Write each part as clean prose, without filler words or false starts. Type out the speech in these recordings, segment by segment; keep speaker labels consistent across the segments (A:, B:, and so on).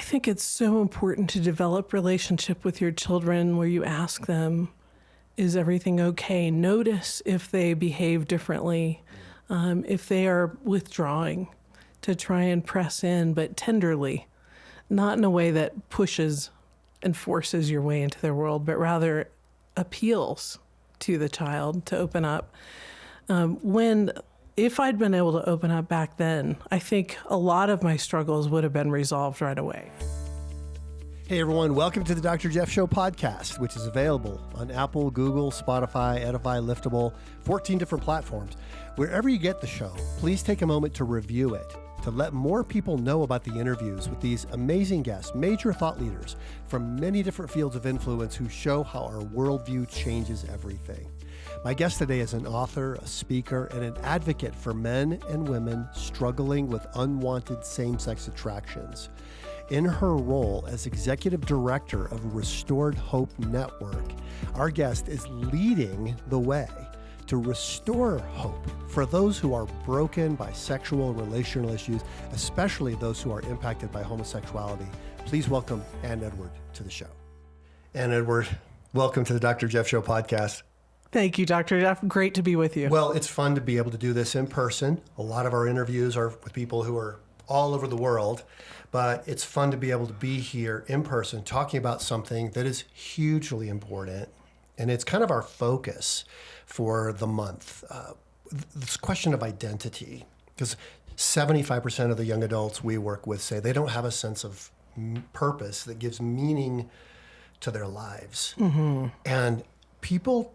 A: think it's so important to develop relationship with your children where you ask them, is everything okay? Notice if they behave differently, if they are withdrawing, to try and press in, but tenderly, not in a way that pushes and forces your way into their world, but rather appeals to the child to open up. If I'd been able to open up back then, I think a lot of my struggles would have been resolved right away.
B: Hey everyone, welcome to the Dr. Jeff Show podcast, which is available on Apple, Google, Spotify, Edify, Liftable, 14 different platforms. Wherever you get the show, please take a moment to review it, to let more people know about the interviews with these amazing guests, major thought leaders from many different fields of influence who show how our worldview changes everything. My guest today is an author, a speaker, and an advocate for men and women struggling with unwanted same-sex attractions. In her role as executive director of Restored Hope Network, our guest is leading the way to restore hope for those who are broken by sexual and relational issues, especially those who are impacted by homosexuality. Please welcome Ann Edward to the show. Ann Edward, welcome to the Dr. Jeff Show podcast.
A: Thank you, Dr. Jeff. Great to be with you.
B: Well, it's fun to be able to do this in person. A lot of our interviews are with people who are all over the world, but it's fun to be able to be here in person talking about something that is hugely important. And it's kind of our focus for the month, this question of identity, because 75% of the young adults we work with say they don't have a sense of purpose that gives meaning to their lives. Mm-hmm. And people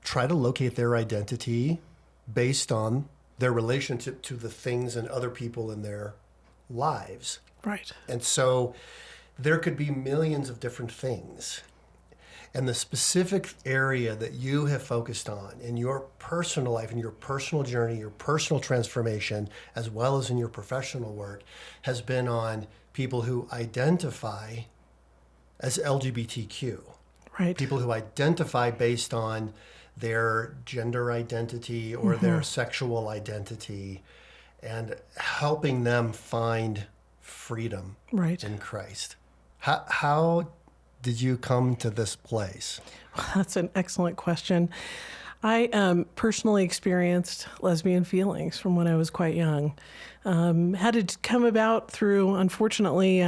B: try to locate their identity based on their relationship to the things and other people in their lives.
A: Right.
B: And so there could be millions of different things. And the specific area that you have focused on in your personal life, in your personal journey, your personal transformation, as well as in your professional work, has been on people who identify as LGBTQ.
A: Right.
B: People who identify based on their gender identity or their sexual identity, and helping them find freedom in Christ. How did you come to this place?
A: Well, that's an excellent question. I personally experienced lesbian feelings from when I was quite young. Had it come about through, unfortunately,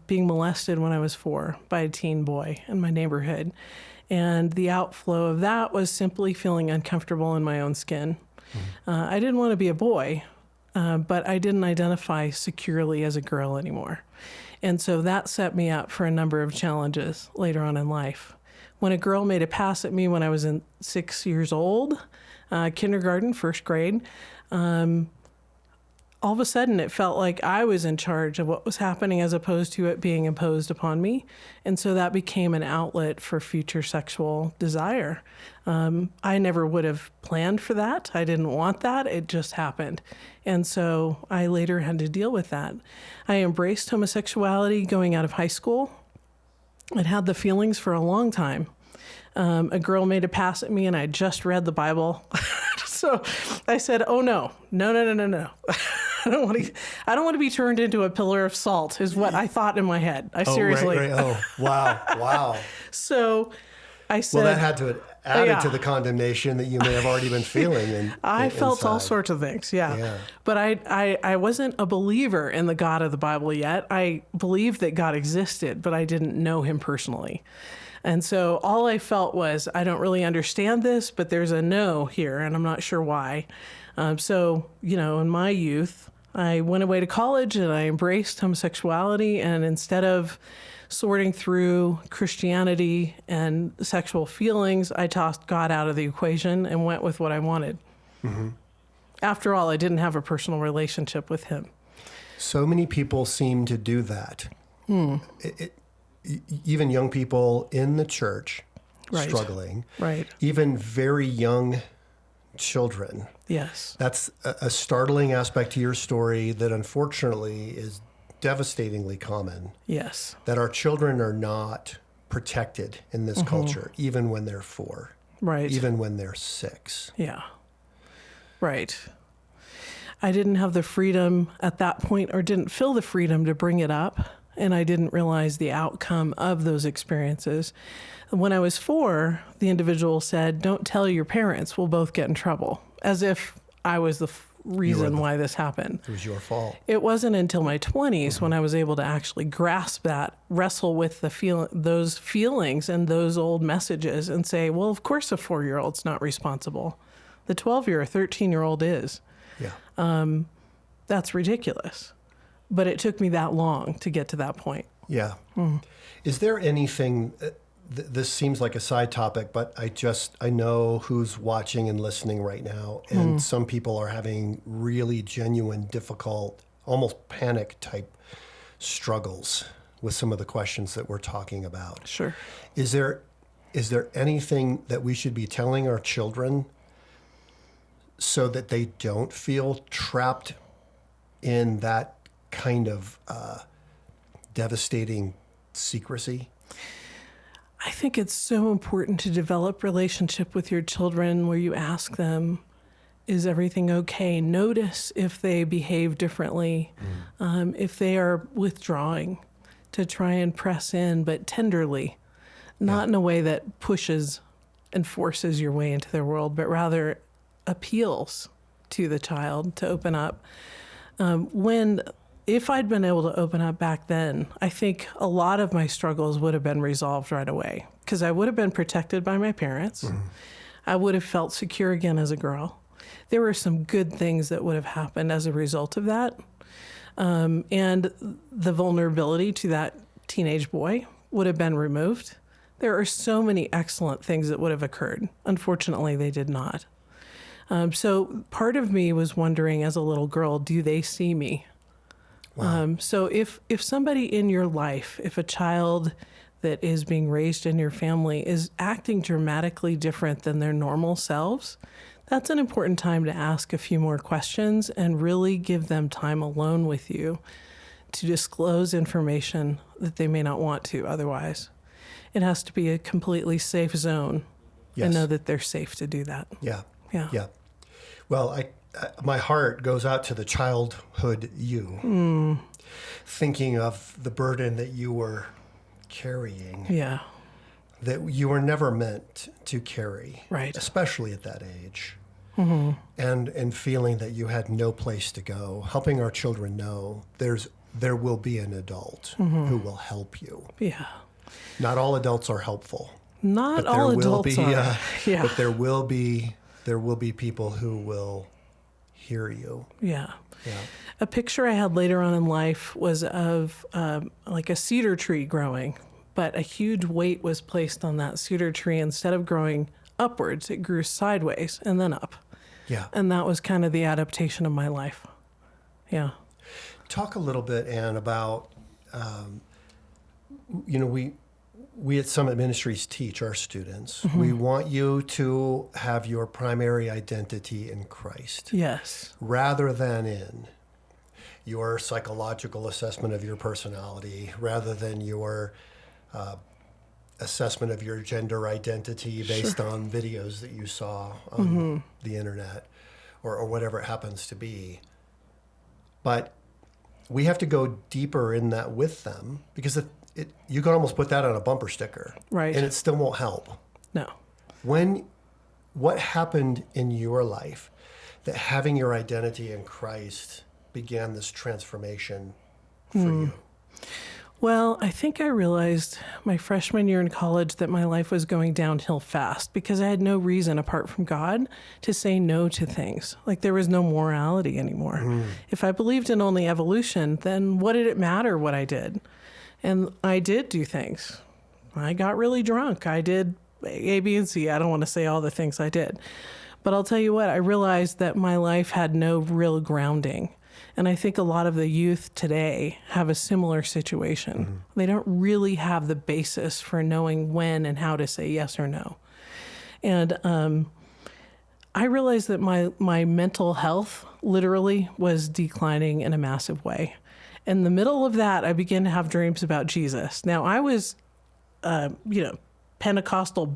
A: being molested when I was 4 by a teen boy in my neighborhood. And the outflow of that was simply feeling uncomfortable in my own skin. I didn't want to be a boy, but I didn't identify securely as a girl anymore. And so that set me up for a number of challenges later on in life. When a girl made a pass at me when I was 6 years old, kindergarten, first grade, all of a sudden it felt like I was in charge of what was happening as opposed to it being imposed upon me. And so that became an outlet for future sexual desire. I never would have planned for that. I didn't want that. It just happened. And so I later had to deal with that. I embraced homosexuality going out of high school. I'd had the feelings for a long time. A girl made a pass at me and I just read the Bible. So I said, oh no. I don't want to be turned into a pillar of salt is what I thought in my head. Seriously.
B: Right. Oh, wow.
A: So I said.
B: Well, that had to add to the condemnation that you may have already been feeling.
A: I felt all sorts of things, yeah. But I wasn't a believer in the God of the Bible yet. I believed that God existed, but I didn't know him personally. And so all I felt was, I don't really understand this, but there's a no here, and I'm not sure why. So, in my youth, I went away to college and I embraced homosexuality. And instead of sorting through Christianity and sexual feelings, I tossed God out of the equation and went with what I wanted. Mm-hmm. After all, I didn't have a personal relationship with him.
B: So many people seem to do that. Even young people in the church struggling. Right. Even very young children.
A: Yes.
B: That's a startling aspect to your story that unfortunately is devastatingly common.
A: Yes.
B: That our children are not protected in this culture, even when they're 4.
A: Right.
B: Even when they're 6.
A: Yeah. Right. I didn't have the freedom at that point, or didn't feel the freedom to bring it up and I didn't realize the outcome of those experiences. When I was 4, the individual said, "Don't tell your parents, we'll both get in trouble," as if I was the reason why this happened.
B: It was your fault.
A: It wasn't until my 20s when I was able to actually grasp that, wrestle with those feelings and those old messages and say, well, of course a 4-year-old's not responsible. The 12-year or 13-year-old is.
B: Yeah.
A: That's ridiculous. But it took me that long to get to that point.
B: Yeah. Is there anything... this seems like a side topic, but I know who's watching and listening right now. And some people are having really genuine, difficult, almost panic type struggles with some of the questions that we're talking about.
A: Sure.
B: Is there anything that we should be telling our children so that they don't feel trapped in that kind of devastating secrecy?
A: I think it's so important to develop relationship with your children where you ask them, is everything okay? Notice if they behave differently, if they are withdrawing, to try and press in, but tenderly, not in a way that pushes and forces your way into their world, but rather appeals to the child to open up. If I'd been able to open up back then, I think a lot of my struggles would have been resolved right away because I would have been protected by my parents. I would have felt secure again as a girl. There were some good things that would have happened as a result of that. And the vulnerability to that teenage boy would have been removed. There are so many excellent things that would have occurred. Unfortunately, they did not. So part of me was wondering as a little girl, do they see me?
B: Wow.
A: So if somebody in your life, if a child that is being raised in your family is acting dramatically different than their normal selves, that's an important time to ask a few more questions and really give them time alone with you to disclose information that they may not want to otherwise. It has to be a completely safe zone and know that they're safe to do that.
B: Yeah.
A: Yeah.
B: Yeah. Well, my heart goes out to the childhood you, thinking of the burden that you were carrying, that you were never meant to carry,
A: right?
B: Especially at that age, and feeling that you had no place to go. Helping our children know there will be an adult who will help you.
A: Yeah.
B: Not all adults are helpful.
A: Not all adults are.
B: But there will be people who will hear you.
A: Yeah.
B: Yeah.
A: A picture I had later on in life was of like a cedar tree growing, but a huge weight was placed on that cedar tree. Instead of growing upwards, it grew sideways and then up.
B: Yeah.
A: And that was kind of the adaptation of my life. Yeah.
B: Talk a little bit, Ann, about, we at Summit Ministries teach our students. We want you to have your primary identity in Christ.
A: Yes.
B: Rather than in your psychological assessment of your personality, rather than your assessment of your gender identity based on videos that you saw on the internet or whatever it happens to be. But we have to go deeper in that with them because you can almost put that on a bumper sticker.
A: Right.
B: And it still won't help.
A: No.
B: What happened in your life that having your identity in Christ began this transformation for you?
A: Well, I think I realized my freshman year in college that my life was going downhill fast because I had no reason apart from God to say no to things. Like there was no morality anymore. If I believed in only evolution, then what did it matter what I did? And I did do things. I got really drunk. I did A, B, and C. I don't want to say all the things I did. But I'll tell you what, I realized that my life had no real grounding. And I think a lot of the youth today have a similar situation. They don't really have the basis for knowing when and how to say yes or no. And I realized that my mental health literally was declining in a massive way. In the middle of that, I began to have dreams about Jesus. Now, I was, Pentecostal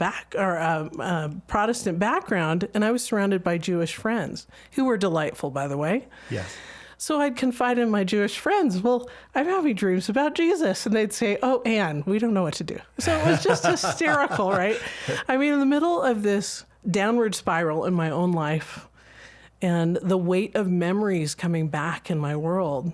A: Protestant background, and I was surrounded by Jewish friends who were delightful, by the way.
B: Yes.
A: So I'd confide in my Jewish friends, well, I'm having dreams about Jesus. And they'd say, oh, Anne, we don't know what to do. So it was just hysterical, right? I mean, in the middle of this downward spiral in my own life and the weight of memories coming back in my world,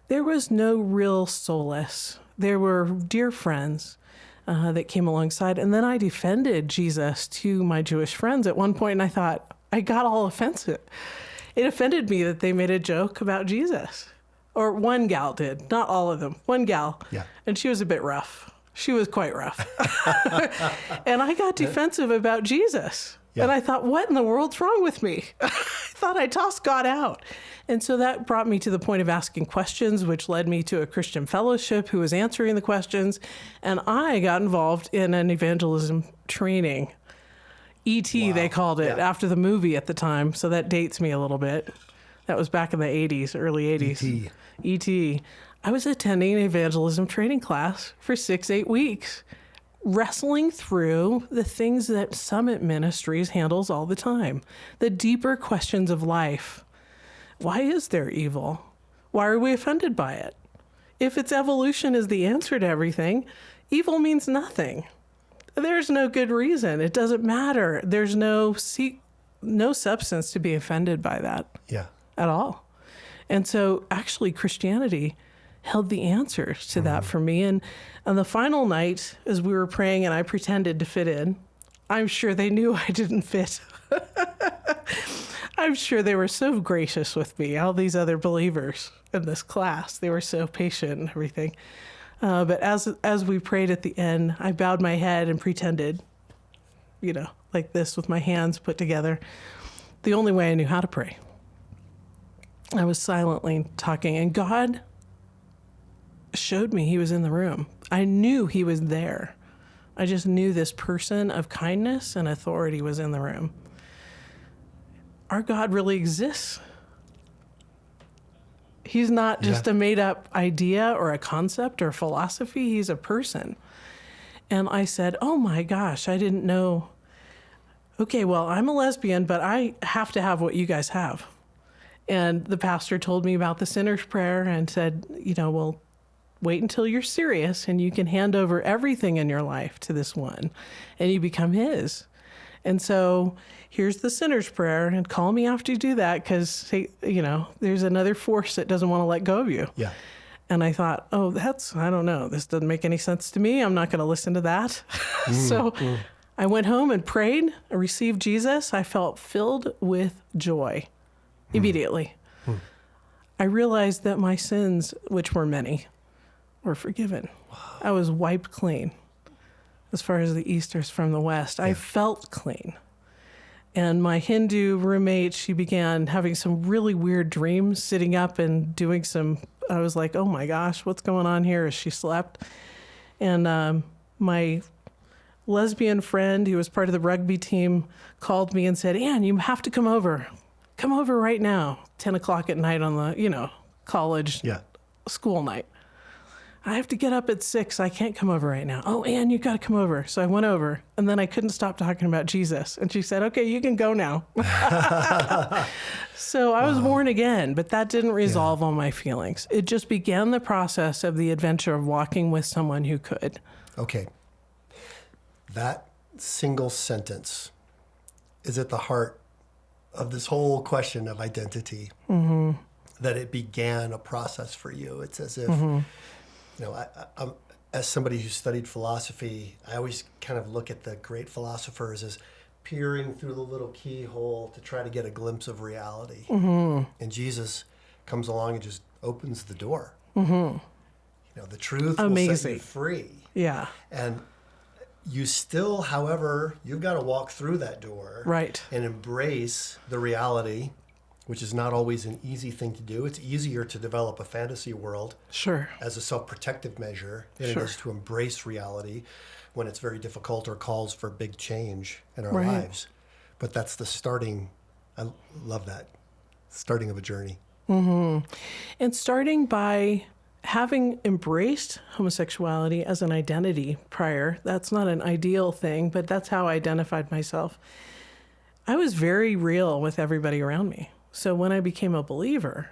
A: there was no real solace. There were dear friends that came alongside. And then I defended Jesus to my Jewish friends at one point, and I thought, I got all offensive. It offended me that they made a joke about Jesus. Or one gal did, not all of them. One gal.
B: Yeah.
A: And she was a bit rough. She was quite rough. And I got defensive about Jesus. Yeah. And I thought, what in the world's wrong with me? I thought I tossed God out. And so that brought me to the point of asking questions, which led me to a Christian fellowship who was answering the questions. And I got involved in an evangelism training. E.T., wow. They called it, after the movie at the time. So that dates me a little bit. That was back in the 80s, early 80s. E.T. I was attending an evangelism training class for 6-8 weeks, wrestling through the things that Summit Ministries handles all the time, the deeper questions of life. Why is there evil? Why are we offended by it? If its evolution is the answer to everything, evil means nothing. There's no good reason. It doesn't matter. There's no substance to be offended by that at all. And so actually Christianity held the answers to that for me. And on the final night, as we were praying and I pretended to fit in, I'm sure they knew I didn't fit. I'm sure they were so gracious with me, all these other believers in this class. They were so patient and everything. But as we prayed at the end, I bowed my head and pretended, like this with my hands put together, the only way I knew how to pray. I was silently talking, and God showed me he was in the room. I knew he was there. I just knew this person of kindness and authority was in the room. Our God really exists. He's not just a made-up idea or a concept or philosophy. He's a person. And I said, oh my gosh, I didn't know. Okay, well, I'm a lesbian, but I have to have what you guys have. And the pastor told me about the sinner's prayer and said, well, wait until you're serious and you can hand over everything in your life to this one and you become his. And so here's the sinner's prayer, and call me after you do that, because, there's another force that doesn't want to let go of you. Yeah. And I thought, I don't know. This doesn't make any sense to me. I'm not going to listen to that. I went home and prayed. I received Jesus. I felt filled with joy immediately. I realized that my sins, which were many, were forgiven. Wow. I was wiped clean. As far as the East is from the West, I felt clean. And my Hindu roommate, she began having some really weird dreams, sitting up and doing I was like, oh my gosh, what's going on here as she slept? And my lesbian friend, who was part of the rugby team, called me and said, Anne, you have to come over. Come over right now, 10 o'clock at night on the, college school night. I have to get up at 6. I can't come over right now. Oh, Anne, you got to come over. So I went over, and then I couldn't stop talking about Jesus. And she said, okay, you can go now. So I was born again, but that didn't resolve all my feelings. It just began the process of the adventure of walking with someone who could.
B: Okay. That single sentence is at the heart of this whole question of identity, that it began a process for you. It's as if... I'm, as somebody who studied philosophy, I always kind of look at the great philosophers as peering through the little keyhole to try to get a glimpse of reality. And Jesus comes along and just opens the door. The truth will set you free. Yeah. And you still, however, you've got to walk through that door. Right. And embrace the reality, which is not always an easy thing to do. It's easier to develop a fantasy world as a self-protective measure than it is to embrace reality when it's very difficult or calls for big change in our lives. But that's the starting, I love that, starting of a journey.
A: And starting by having embraced homosexuality as an identity prior, that's not an ideal thing, but that's how I identified myself. I was very real with everybody around me. So when I became a believer,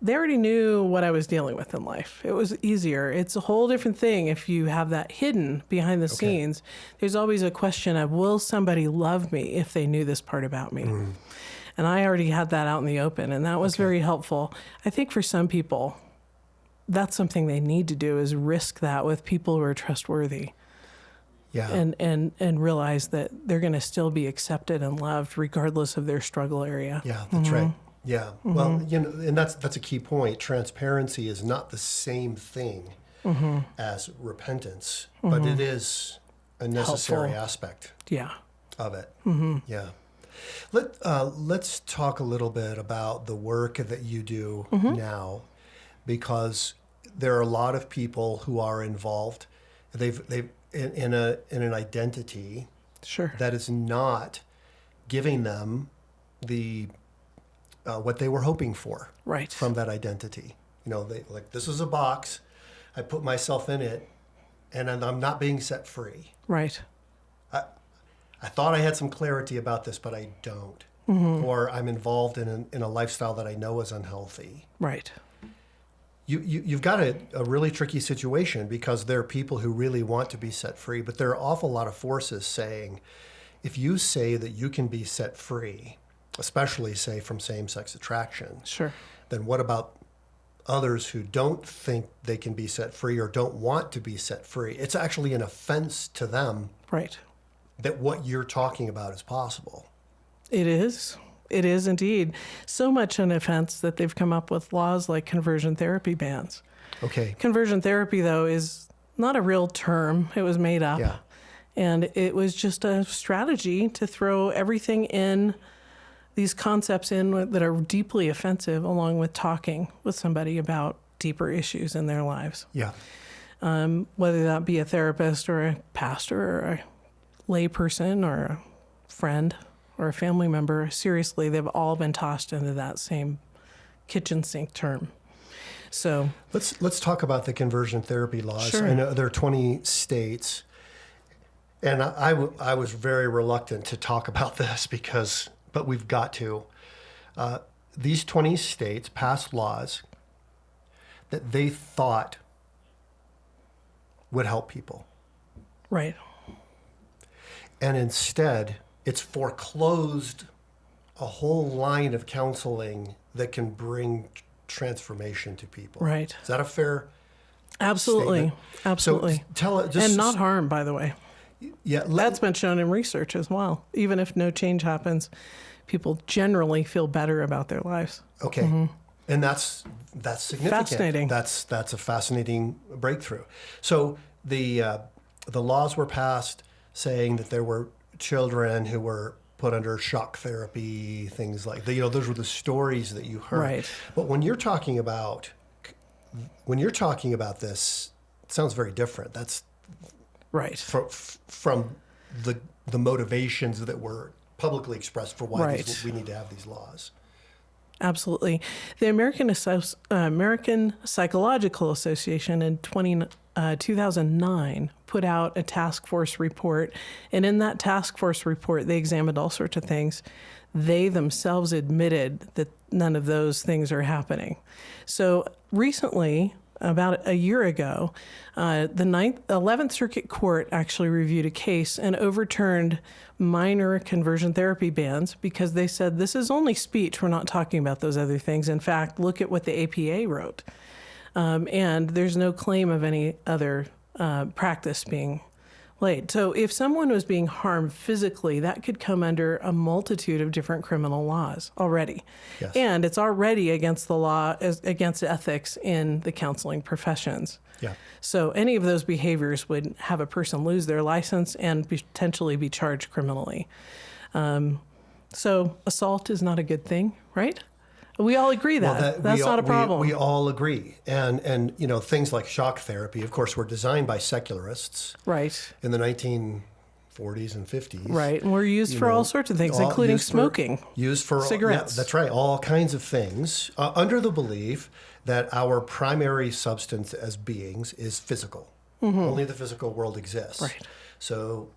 A: they already knew what I was dealing with in life. It was easier. It's a whole different thing if you have that hidden behind the scenes. There's always a question of, will somebody love me if they knew this part about me? And I already had that out in the open, and that was very helpful. I think for some people, that's something they need to do, is risk that with people who are trustworthy.
B: Yeah.
A: And realize that they're going to still be accepted and loved regardless of their struggle area.
B: Yeah, that's right. Yeah. Well, and that's a key point. Transparency is not the same thing as repentance, but it is a necessary aspect of it. Yeah. Let's talk a little bit about the work that you do now, because there are a lot of people who are involved. They've in an identity that is not giving them the what they were hoping for from that identity. They like, this is a box, I put myself in it, and I'm not being set free.
A: Right.
B: I thought I had some clarity about this, but I don't. Or I'm involved in a lifestyle that I know is unhealthy.
A: Right.
B: You've got a really tricky situation, because there are people who really want to be set free, but there are an awful lot of forces saying, if you say that you can be set free, especially, say, from same-sex attraction, then what about others who don't think they can be set free or don't want to be set free? It's actually an offense to them that what you're talking about is possible.
A: It is. It is indeed. So much an offense that they've come up with laws like conversion therapy bans.
B: Okay.
A: Conversion therapy, though, is not a real term. It was made up.
B: Yeah.
A: And it was just a strategy to throw everything in, these concepts in that are deeply offensive, along with talking with somebody about deeper issues in their lives.
B: Yeah.
A: Whether that be a therapist or a pastor or a lay person or a friend or a family member, seriously, they've all been tossed into that same kitchen sink term. So
B: let's talk about the conversion therapy laws. I know there are 20 states, and I was very reluctant to talk about this but we've got to. These 20 states passed laws that they thought would help people.
A: Right.
B: And instead, it's foreclosed a whole line of counseling that can bring transformation to people.
A: Right.
B: Is that a fair
A: Absolutely.
B: statement?
A: Absolutely.
B: So tell it,
A: and not harm, by the way.
B: Yeah,
A: That's been shown in research as well. Even if no change happens, people generally feel better about their lives.
B: Okay. And that's significant.
A: Fascinating.
B: That's a fascinating breakthrough. So the laws were passed saying that there were children who were put under shock therapy, things like that. Those were the stories that you heard.
A: Right.
B: But when you're talking about this, it sounds very different. That's
A: right
B: from the motivations that were publicly expressed for why we need to have these laws.
A: Absolutely. The American Psychological Association in 2009 put out a task force report. And in that task force report, they examined all sorts of things. They themselves admitted that none of those things are happening. So recently, about a year ago, the 11th Circuit Court actually reviewed a case and overturned minor conversion therapy bans because they said, this is only speech. We're not talking about those other things. In fact, look at what the APA wrote. And there's no claim of any other practice being laid. So if someone was being harmed physically, that could come under a multitude of different criminal laws already.
B: Yes.
A: And it's already against the law, against ethics in the counseling professions.
B: Yeah.
A: So any of those behaviors would have a person lose their license and potentially be charged criminally. So assault is not a good thing, right? We all agree that's not a problem.
B: We all agree. And things like shock therapy, of course, were designed by secularists.
A: Right.
B: In the 1940s and 50s.
A: Right. And were used for all sorts of things, including smoking.
B: Used for
A: cigarettes.
B: Yeah, that's right. All kinds of things under the belief that our primary substance as beings is physical. Mm-hmm. Only the physical world exists.
A: Right.
B: So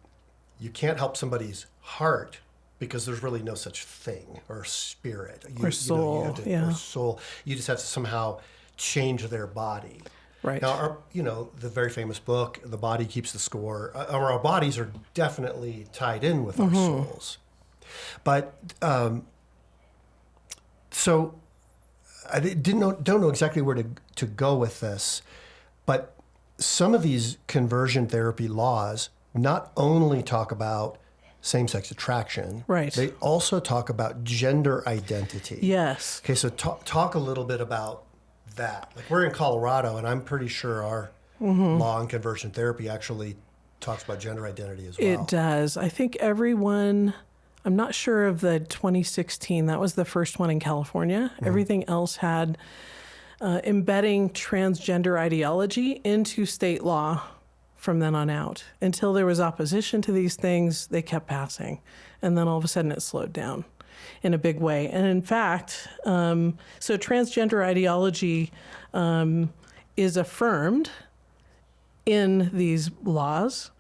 B: you can't help somebody's heart because there's really no such thing, or spirit,
A: Or soul,
B: you have to,
A: yeah.
B: or soul. You just have to somehow change their body.
A: Right.
B: Now, the very famous book, "The Body Keeps the Score." Our bodies are definitely tied in with our souls, but so I don't know exactly where to go with this, but some of these conversion therapy laws not only talk about same-sex attraction,
A: right?
B: They also talk about gender identity.
A: Yes.
B: Okay, so talk a little bit about that. Like, we're in Colorado, and I'm pretty sure our law on conversion therapy actually talks about gender identity as well.
A: It does. I think everyone, I'm not sure of the 2016, that was the first one in California. Everything else had embedding transgender ideology into state law from then on out. Until there was opposition to these things, they kept passing. And then all of a sudden it slowed down in a big way. And in fact, so transgender ideology is affirmed in these laws.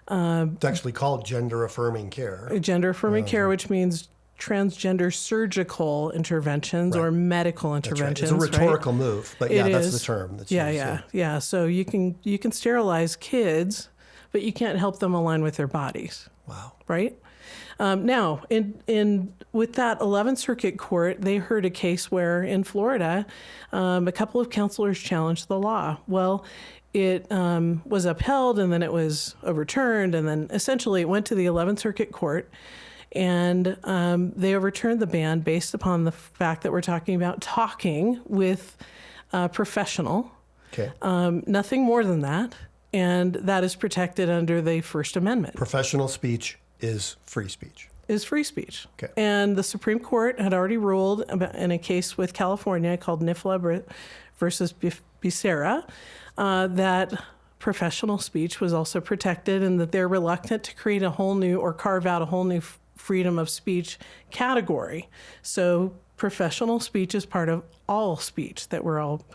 B: It's actually called gender affirming care.
A: Gender affirming care, which means transgender surgical interventions or medical interventions.
B: Right. It's a rhetorical move, but that's the term. That's used.
A: Yeah. So you can sterilize kids, but you can't help them align with their bodies.
B: Wow.
A: Right. Now, with that 11th Circuit Court, they heard a case where in Florida, a couple of counselors challenged the law. Well, it was upheld, and then it was overturned, and then essentially it went to the 11th Circuit Court, and they overturned the ban based upon the fact that we're talking about talking with a professional.
B: Okay.
A: Nothing more than that, and that is protected under the First Amendment.
B: Professional speech is free speech.
A: Is free speech.
B: Okay.
A: And the Supreme Court had already ruled in a case with California called NIFLA versus Becerra that professional speech was also protected, and that they're reluctant to create a whole new or carve out a whole new freedom of speech category. So professional speech is part of all speech that we're all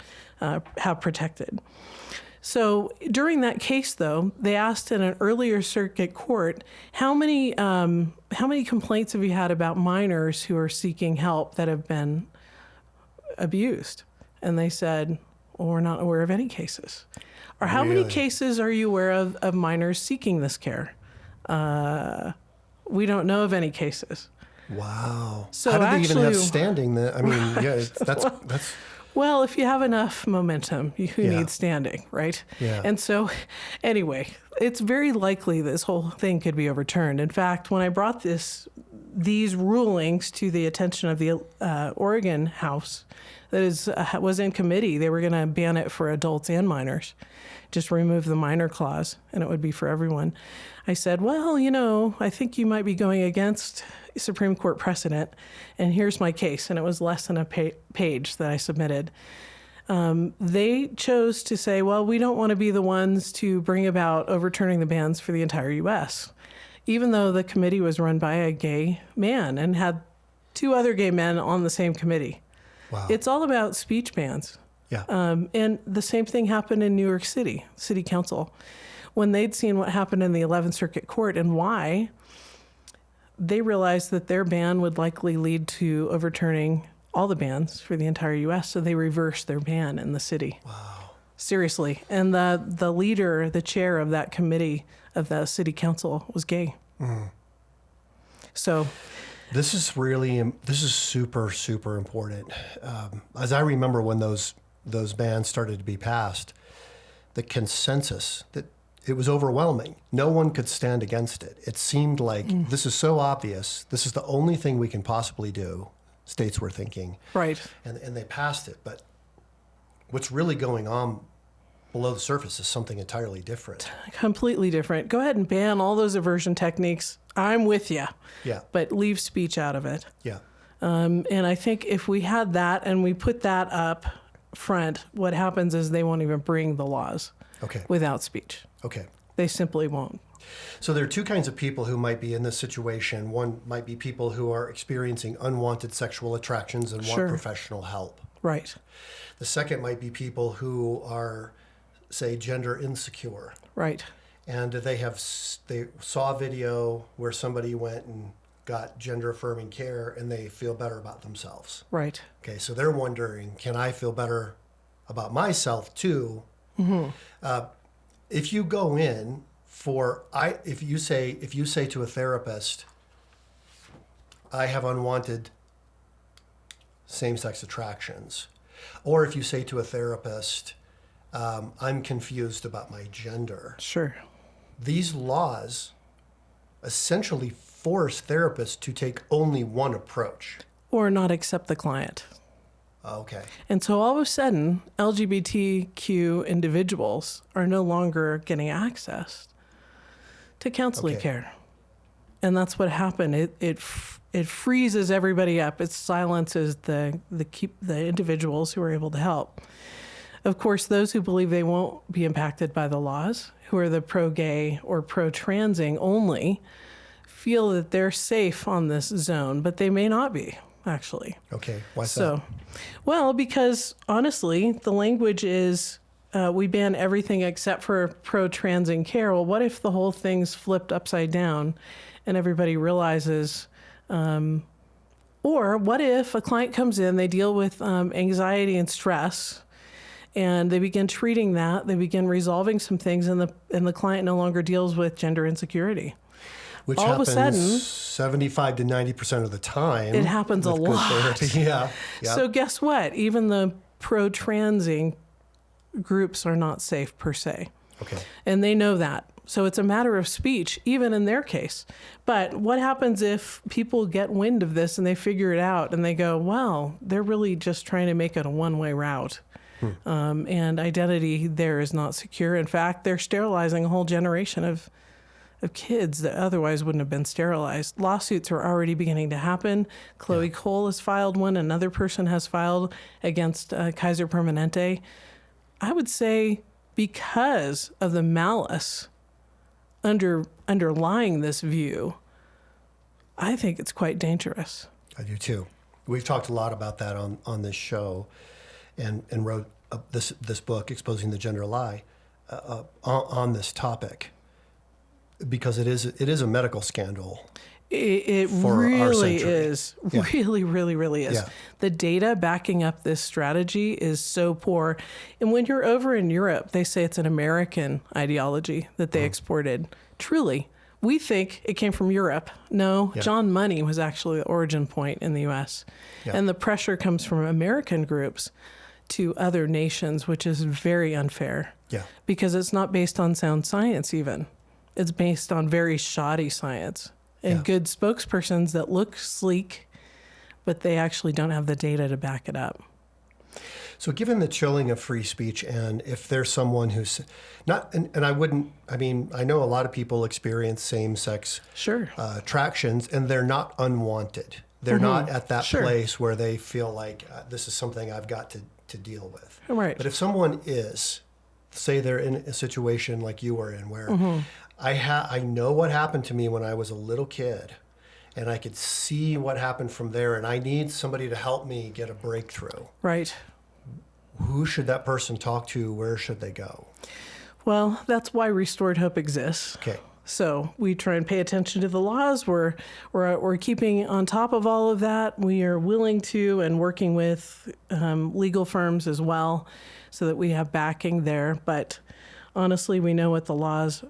A: have protected. So during that case, though, they asked in an earlier circuit court, how many complaints have you had about minors who are seeking help that have been abused? And they said, well, we're not aware of any cases. Or how many cases are you aware of minors seeking this care? We don't know of any cases.
B: Wow.
A: So
B: how do they even have
A: actually-
B: standing? I mean, that's
A: Well, if you have enough momentum, you need standing, right?
B: Yeah.
A: And so, anyway, it's very likely this whole thing could be overturned. In fact, when I brought these rulings to the attention of the Oregon House, that was in committee, they were going to ban it for adults and minors, just remove the minor clause, and it would be for everyone. I said, well, I think you might be going against Supreme Court precedent, and here's my case. And it was less than a page that I submitted. They chose to say, well, we don't want to be the ones to bring about overturning the bans for the entire U.S., even though the committee was run by a gay man and had two other gay men on the same committee.
B: wow.
A: It's all about speech bans.
B: Yeah.
A: And the same thing happened in New York City Council. When they'd seen what happened in the 11th Circuit Court and why, they realized that their ban would likely lead to overturning all the bans for the entire U.S., so they reversed their ban in the city.
B: Wow.
A: Seriously. And the leader, the chair of that committee of the city council was gay. So
B: this is super, super important. As I remember when those bans started to be passed, the consensus that it was overwhelming. No one could stand against it. It seemed like this is so obvious. This is the only thing we can possibly do, states were thinking.
A: right.
B: And they passed it. But what's really going on below the surface is something entirely different.
A: Completely different. Go ahead and ban all those aversion techniques. I'm with you.
B: Yeah.
A: But leave speech out of it.
B: Yeah.
A: And I think if we had that and we put that up front, what happens is they won't even bring the laws
B: Okay.
A: without speech.
B: Okay.
A: They simply won't.
B: So there are two kinds of people who might be in this situation. One might be people who are experiencing unwanted sexual attractions and want
A: Sure.
B: professional help.
A: Right.
B: The second might be people who are, say, gender insecure.
A: Right.
B: And they saw a video where somebody went and got gender affirming care and they feel better about themselves.
A: Right.
B: Okay, so they're wondering, can I feel better about myself too? If you go in if you say to a therapist, I have unwanted same-sex attractions, or if you say to a therapist, I'm confused about my gender.
A: Sure.
B: These laws essentially force therapists to take only one approach.
A: Or not accept the client.
B: Okay.
A: And so all of a sudden, LGBTQ individuals are no longer getting access to counseling care. And that's what happened. It freezes everybody up. It silences the individuals who are able to help. Of course, those who believe they won't be impacted by the laws, who are the pro-gay or pro-transing only, feel that they're safe on this zone, but they may not be, actually.
B: Okay, why so?
A: Well, because honestly, the language is we ban everything except for pro-transing care. Well, what if the whole thing's flipped upside down and everybody realizes, or what if a client comes in, they deal with anxiety and stress, and they begin treating that, they begin resolving some things, and the client no longer deals with gender insecurity.
B: Which
A: all
B: happens
A: of a sudden,
B: 75 to 90% of the time.
A: It happens a lot.
B: Yeah. Yep.
A: So guess what? Even the pro-transing groups are not safe per se.
B: Okay.
A: And they know that. So it's a matter of speech, even in their case. But what happens if people get wind of this and they figure it out and they go, well, they're really just trying to make it a one-way route. And identity there is not secure. In fact, they're sterilizing a whole generation of kids that otherwise wouldn't have been sterilized. Lawsuits are already beginning to happen. Chloe Cole has filed one. Another person has filed against Kaiser Permanente. I would say because of the malice underlying this view, I think it's quite dangerous.
B: I do too. We've talked a lot about that on this show, and wrote this book, Exposing the Gender Lie, on this topic. Because it is a medical scandal.
A: It really is. Yeah. Really is. Yeah. The data backing up this strategy is so poor. And when you're over in Europe, they say it's an American ideology that they exported. Truly, we think it came from Europe. No, John Money was actually the origin point in the U.S. Yeah. And the pressure comes from American groups to other nations, which is very unfair. Yeah. Because it's not based on sound science even. It's based on very shoddy science and good spokespersons that look sleek, but they actually don't have the data to back it up.
B: So given the chilling of free speech, and if there's someone who's not, and I know a lot of people experience same-sex attractions, and they're not unwanted. They're not at that place where they feel like this is something I've got to deal with.
A: Right.
B: But if someone is, say they're in a situation like you were in where I know what happened to me when I was a little kid, and I could see what happened from there, and I need somebody to help me get a breakthrough.
A: Right.
B: Who should that person talk to? Where should they go?
A: Well, that's why Restored Hope exists.
B: Okay.
A: So we try and pay attention to the laws. We're keeping on top of all of that. We are willing to and working with legal firms as well so that we have backing there. But honestly, we know what the laws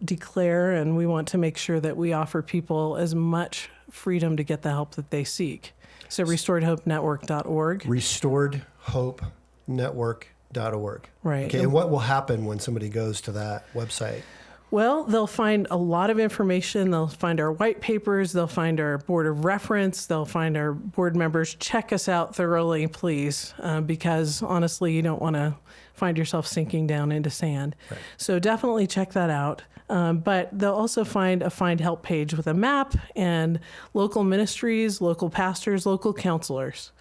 A: declare, and we want to make sure that we offer people as much freedom to get the help that they seek. So restoredhopenetwork.org. Restoredhopenetwork.org. Right.
B: Okay, and what will happen when somebody goes to that website?
A: Well, they'll find a lot of information. They'll find our white papers. They'll find our board of reference. They'll find our board members. Check us out thoroughly, please, because honestly, you don't want to find yourself sinking down into sand. Right. So definitely check that out. But they'll also find a Find Help page with a map and local ministries, local pastors, local counselors.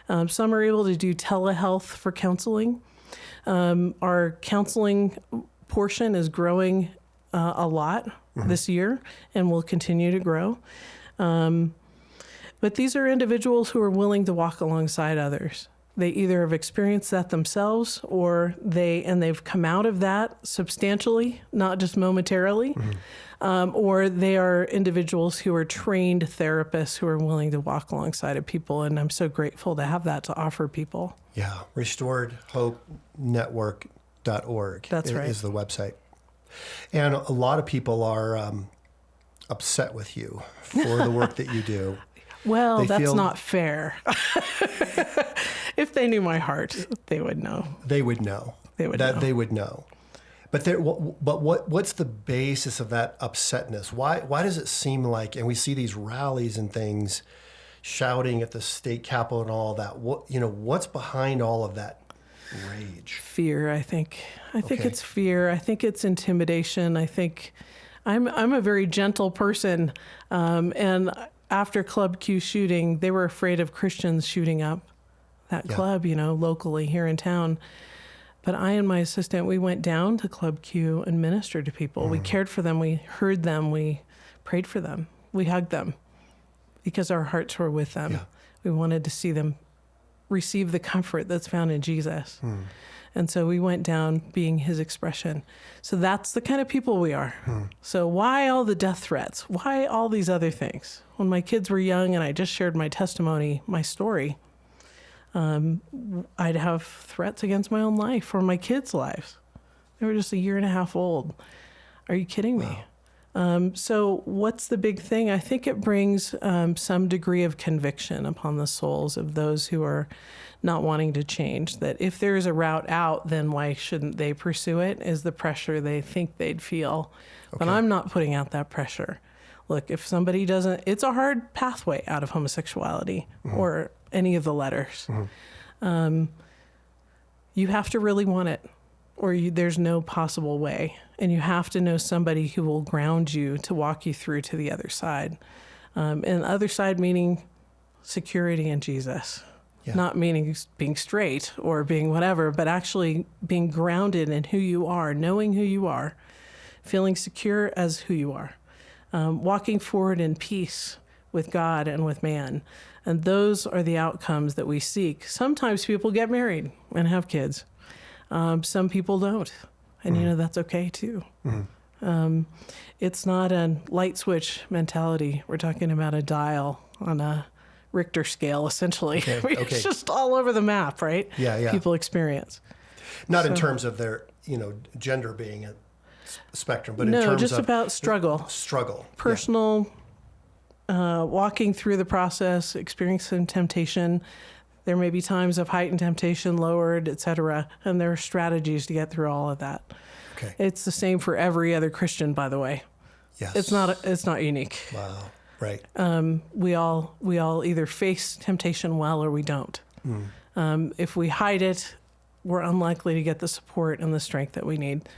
A: Some are able to do telehealth for counseling. Our counseling portion is growing a lot this year and will continue to grow. But these are individuals who are willing to walk alongside others. They either have experienced that themselves or they've come out of that substantially, not just momentarily, or they are individuals who are trained therapists who are willing to walk alongside of people. And I'm so grateful to have that to offer people.
B: Yeah. RestoredHopeNetwork.org.
A: That's right.
B: Is the website. And a lot of people are upset with you for the work that you do.
A: Well, that's not fair. If they knew my heart, they would know.
B: They would know.
A: They would know.
B: They would know. But what's the basis of that upsetness? Why does it seem like, and we see these rallies and things, shouting at the state capitol and all of that? What's behind all of that rage?
A: Fear, I think. I think it's fear. I think it's intimidation. I think I'm a very gentle person, and after Club Q shooting, they were afraid of Christians shooting up that club, locally here in town. But I and my assistant, we went down to Club Q and ministered to people. We cared for them. We heard them. We prayed for them. We hugged them because our hearts were with them. Yeah. We wanted to see them receive the comfort that's found in Jesus. And so we went down being his expression. So that's the kind of people we are. So why all the death threats? Why all these other things? When my kids were young and I just shared my testimony, my story, I'd have threats against my own life or my kids' lives. They were just 1.5 years old. Are you kidding me? Wow. So what's the big thing? I think it brings some degree of conviction upon the souls of those who are not wanting to change, that if there's a route out, then why shouldn't they pursue it, is the pressure they think they'd feel. Okay. But I'm not putting out that pressure. Look, if somebody doesn't, it's a hard pathway out of homosexuality or any of the letters. You have to really want it, or there's no possible way. And you have to know somebody who will ground you to walk you through to the other side. And the other side meaning security in Jesus. Yeah. Not meaning being straight or being whatever, but actually being grounded in who you are, knowing who you are, feeling secure as who you are, walking forward in peace with God and with man. And those are the outcomes that we seek. Sometimes people get married and have kids. Some people don't. And, that's okay, too. It's not a light switch mentality. We're talking about a dial on a Richter scale, essentially. Okay. It's just all over the map, right?
B: Yeah.
A: People experience.
B: Not in terms of their, gender being a spectrum, but in terms of...
A: No, just about struggle. Personal, walking through the process, experiencing temptation. There may be times of heightened temptation, lowered, etc., and there are strategies to get through all of that. Okay. It's the same for every other Christian, by the way.
B: Yes.
A: It's not unique.
B: Wow. Right.
A: We all either face temptation well or we don't. If we hide it, we're unlikely to get the support and the strength that we need.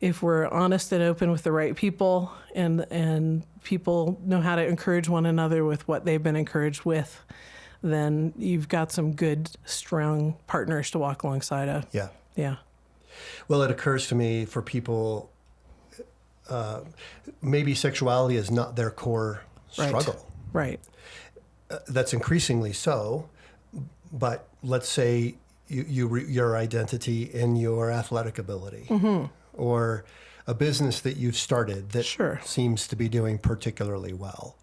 A: If we're honest and open with the right people and people know how to encourage one another with what they've been encouraged with, then you've got some good, strong partners to walk alongside of.
B: Yeah.
A: Yeah.
B: Well, it occurs to me for people, maybe sexuality is not their core struggle.
A: Right.
B: That's increasingly so. But let's say your identity in your athletic ability or a business that you've started that seems to be doing particularly well,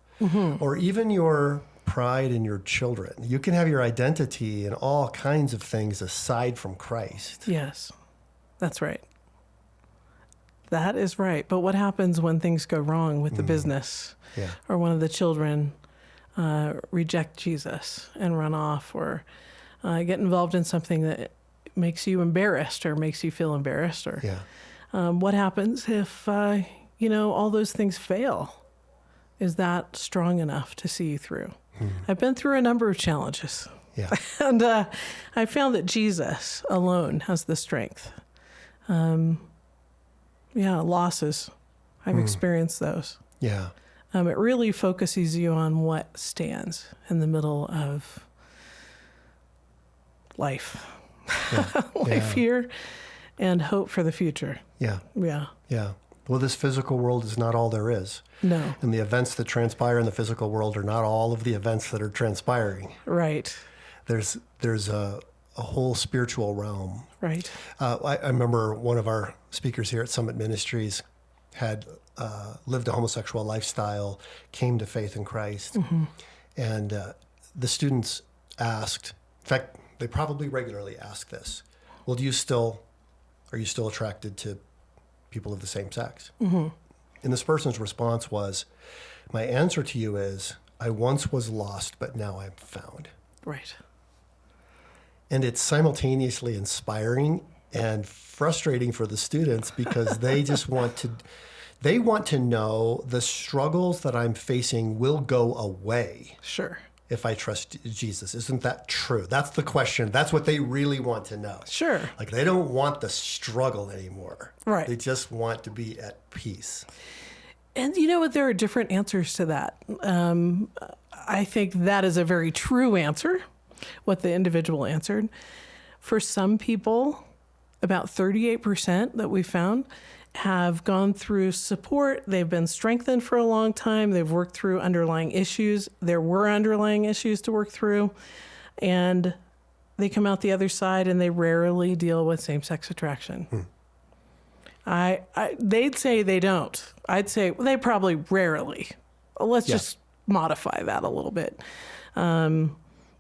B: or even your pride in your children. You can have your identity in all kinds of things aside from Christ.
A: Yes, that's right. That is right. But what happens when things go wrong with the business or one of the children reject Jesus and run off or get involved in something that makes you embarrassed or makes you feel embarrassed? Or what happens if, all those things fail? Is that strong enough to see you through? I've been through a number of challenges.
B: Yeah.
A: And I found that Jesus alone has the strength. Losses. I've experienced those.
B: Yeah.
A: It really focuses you on what stands in the middle of life. Life here and hope for the future.
B: Yeah.
A: Yeah.
B: Yeah. Well, this physical world is not all there is.
A: No.
B: And the events that transpire in the physical world are not all of the events that are transpiring.
A: Right.
B: there's a whole spiritual realm.
A: Right.
B: I remember one of our speakers here at Summit Ministries had lived a homosexual lifestyle, came to faith in Christ, and the students asked, in fact, they probably regularly ask this, well, are you still attracted to people of the same sex? And this person's response was, my answer to you is, I once was lost, but now I'm found.
A: Right.
B: And it's simultaneously inspiring and frustrating for the students because they just want to know the struggles that I'm facing will go away.
A: Sure.
B: If I trust Jesus. Isn't that true? That's the question. That's what they really want to know.
A: Sure.
B: Like they don't want the struggle anymore.
A: Right.
B: They just want to be at peace.
A: And you know what? There are different answers to that. I think that is a very true answer, what the individual answered. For some people, about 38% that we found have gone through support. They've been strengthened for a long time. They've worked through underlying issues. There were underlying issues to work through. And they come out the other side and they rarely deal with same-sex attraction. They'd say they don't. I'd say they probably rarely. Let's just modify that a little bit.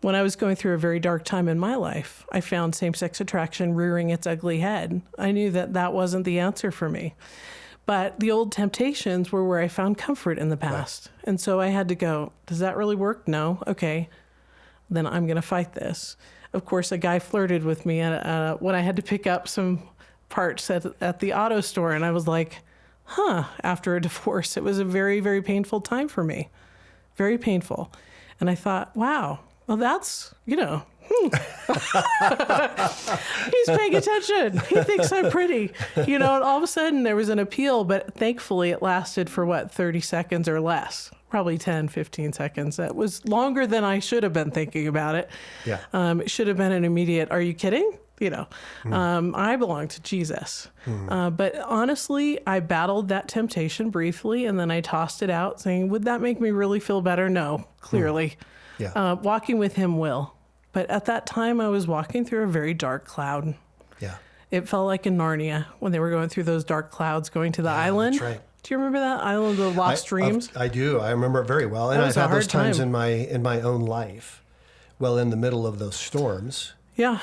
A: When I was going through a very dark time in my life, I found same-sex attraction rearing its ugly head. I knew that that wasn't the answer for me. But the old temptations were where I found comfort in the past. Right. And so I had to go, does that really work? No. Okay. Then I'm going to fight this. Of course, a guy flirted with me when I had to pick up some parts at the auto store. And I was like, after a divorce, it was a very, very painful time for me. Very painful. And I thought, wow. Well, that's, he's paying attention. He thinks I'm pretty, and all of a sudden there was an appeal, but thankfully it lasted for 30 seconds or less, probably 10, 15 seconds. That was longer than I should have been thinking about it. Yeah. It should have been an immediate, are you kidding? I belong to Jesus. But honestly, I battled that temptation briefly and then I tossed it out saying, would that make me really feel better? No, clearly. Yeah. Walking with him will. But at that time, I was walking through a very dark cloud. Yeah. It felt like in Narnia when they were going through those dark clouds going to the island. That's right. Do you remember that island of lost dreams?
B: I do. I remember it very well. And I've had those times in my own life. Well, in the middle of those storms. Yeah.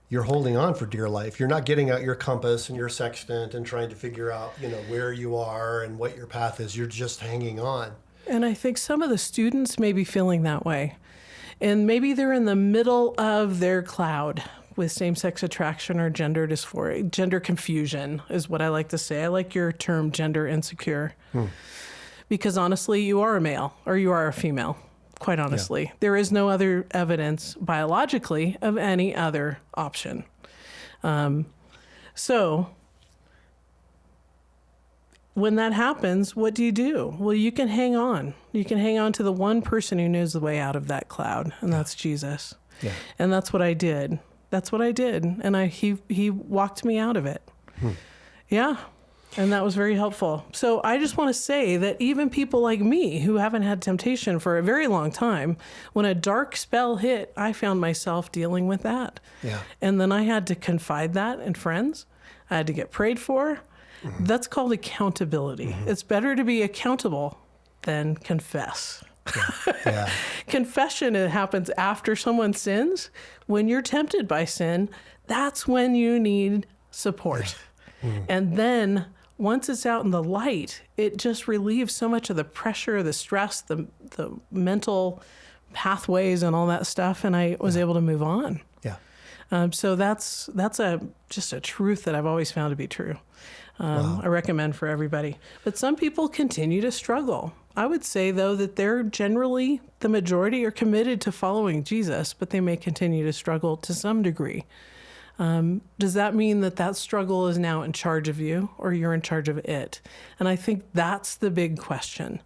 B: You're holding on for dear life. You're not getting out your compass and your sextant and trying to figure out, where you are and what your path is. You're just hanging on.
A: And I think some of the students may be feeling that way. And maybe they're in the middle of their cloud with same-sex attraction or gender dysphoria. Gender confusion is what I like to say. I like your term gender insecure. Because honestly, you are a male or you are a female, quite honestly. Yeah. There is no other evidence biologically of any other option. So when that happens, what do you do? Well, you can hang on. You can hang on to the one person who knows the way out of that cloud, and that's Jesus. Yeah. And that's what I did. And he walked me out of it. Yeah. And that was very helpful. So I just want to say that even people like me who haven't had temptation for a very long time, when a dark spell hit, I found myself dealing with that. Yeah. And then I had to confide that in friends. I had to get prayed for. That's called accountability. It's better to be accountable than confess. Yeah. Confession, it happens after someone sins. When you're tempted by sin, that's when you need support. And then once it's out in the light, it just relieves so much of the pressure, the stress, the mental pathways and all that stuff. And I was able to move on. Yeah. So that's just a truth that I've always found to be true. Wow. I recommend for everybody. But some people continue to struggle. I would say, though, that they're generally, the majority are committed to following Jesus, but they may continue to struggle to some degree. Does that mean that struggle is now in charge of you or you're in charge of it? And I think that's the big question.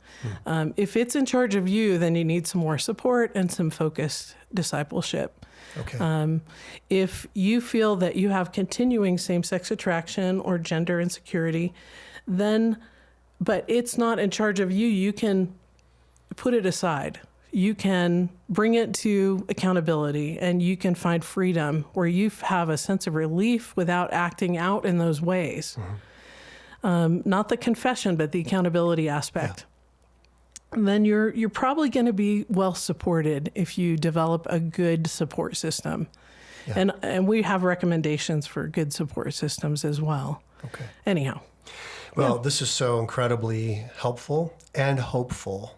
A: If it's in charge of you, then you need some more support and some focused discipleship. Okay. If you feel that you have continuing same-sex attraction or gender insecurity, but it's not in charge of you, you can put it aside. you can bring it to accountability and you can find freedom where you have a sense of relief without acting out in those ways. Not the confession, but the accountability aspect. And then you're probably going to be well supported if you develop a good support system. And we have recommendations for good support systems as well.
B: Okay.
A: Anyhow.
B: Well, this is so incredibly helpful and hopeful.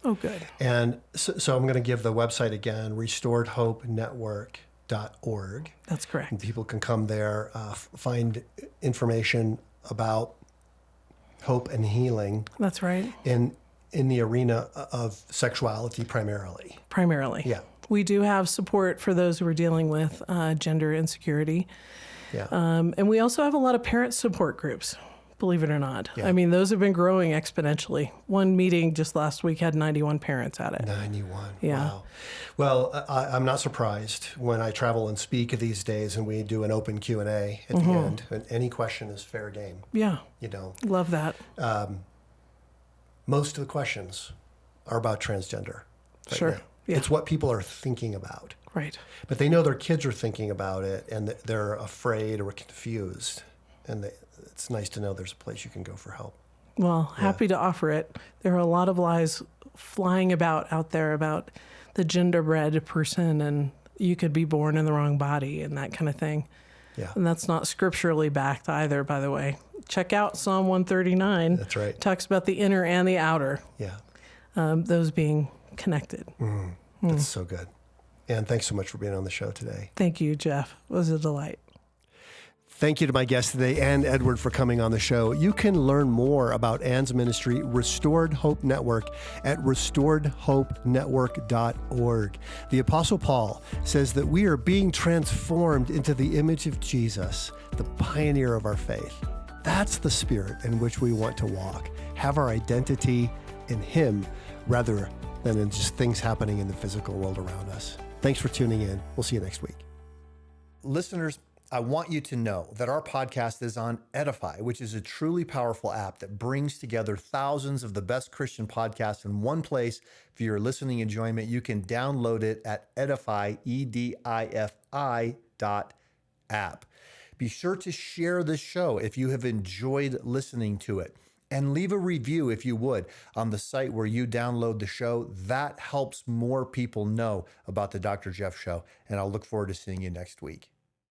A: Oh, good.
B: And so I'm going to give the website again, restoredhopenetwork.org.
A: That's correct.
B: And people can come there, find information about hope and healing.
A: That's right.
B: In the arena of sexuality primarily.
A: Primarily.
B: Yeah.
A: We do have support for those who are dealing with gender insecurity.
B: Yeah.
A: And we also have a lot of parent support groups, believe it or not.
B: Yeah.
A: I mean, those have been growing exponentially. One meeting just last week had 91 parents at it.
B: 91.
A: Yeah.
B: Wow. Well, I'm not surprised when I travel and speak these days and we do an open Q&A at the end. And any question is fair game.
A: Yeah.
B: You know,
A: Love that.
B: most of the questions are about transgender. Right
A: Sure.
B: now.
A: Yeah.
B: It's what people are thinking about.
A: Right.
B: But they know their kids are thinking about it and they're afraid or confused. And it's nice to know there's a place you can go for help.
A: Well, happy to offer it. There are a lot of lies flying about out there about the genderbread person and you could be born in the wrong body and that kind of thing.
B: Yeah.
A: And that's not scripturally backed either, by the way. Check out Psalm 139.
B: That's right.
A: It talks about the inner and the outer,
B: Yeah.
A: those being connected.
B: That's so good. And thanks so much for being on the show today.
A: Thank you, Jeff. It was a delight.
B: Thank you to my guest today, Ann Edward, for coming on the show. You can learn more about Ann's ministry, Restored Hope Network, at restoredhopenetwork.org. The Apostle Paul says that we are being transformed into the image of Jesus, the pioneer of our faith. That's the spirit in which we want to walk, have our identity in Him rather than in just things happening in the physical world around us. Thanks for tuning in. We'll see you next week. Listeners, I want you to know that our podcast is on Edify, which is a truly powerful app that brings together thousands of the best Christian podcasts in one place for your listening enjoyment. You can download it at Edify, EDIFI.app. Be sure to share this show if you have enjoyed listening to it. And leave a review, if you would, on the site where you download the show. That helps more people know about the Dr. Jeff Show. And I'll look forward to seeing you next week.